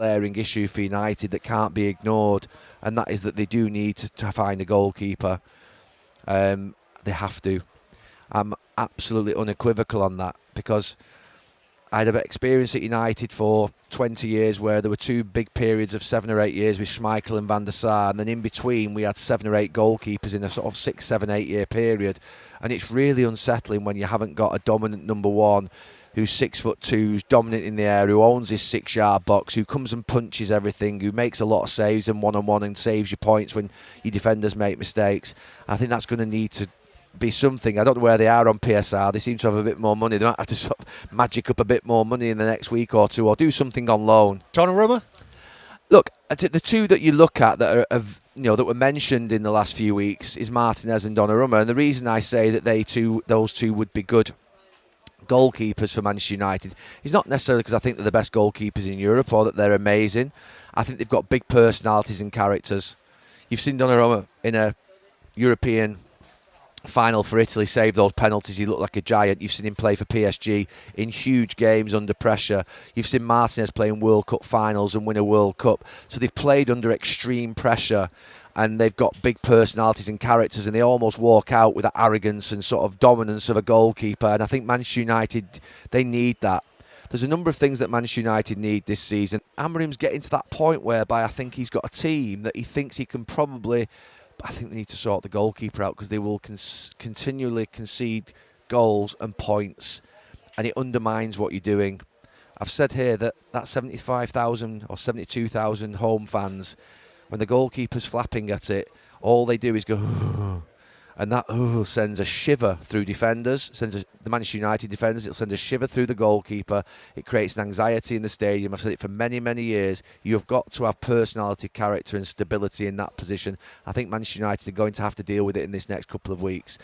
glaring issue for United that can't be ignored, and that is that they do need to find a goalkeeper. They have to. I'm absolutely unequivocal on that, because I had experience at United for 20 years where there were two big periods of 7 or 8 years with Schmeichel and Van der Sar, and then in between we had 7 or 8 goalkeepers in a sort of 6, 7, 8 year period. And it's really unsettling when you haven't got a dominant number one who's 6'2", who's dominant in the air, who owns his 6-yard box, who comes and punches everything, who makes a lot of saves and one-on-one and saves your points when your defenders make mistakes. I think that's going to need to be something. I don't know where they are on PSR. They seem to have a bit more money. They might have to sort of magic up a bit more money in the next week or two, or do something on loan. Donnarumma? Look, the two that you look at that are that were mentioned in the last few weeks is Martinez and Donnarumma, and the reason I say that those two would be good goalkeepers for Manchester United is not necessarily because I think they're the best goalkeepers in Europe or that they're amazing. I think they've got big personalities and characters. You've seen Donnarumma in a European final for Italy save those penalties. He looked like a giant. You've seen him play for PSG in huge games under pressure. You've seen Martinez play in World Cup finals and win a World Cup. So they've played under extreme pressure, and they've got big personalities and characters, and they almost walk out with that arrogance and sort of dominance of a goalkeeper. And I think Manchester United, they need that. There's a number of things that Manchester United need this season. Amorim's getting to that point whereby I think he's got a team that he thinks he can probably... I think they need to sort the goalkeeper out, because they will continually concede goals and points, and it undermines what you're doing. I've said here that 75,000 or 72,000 home fans, when the goalkeeper's flapping at it, all they do is go, and that sends a shiver through defenders, the Manchester United defenders. It'll send a shiver through the goalkeeper. It creates an anxiety in the stadium. I've said it for many, many years. You've got to have personality, character and stability in that position. I think Manchester United are going to have to deal with it in this next couple of weeks.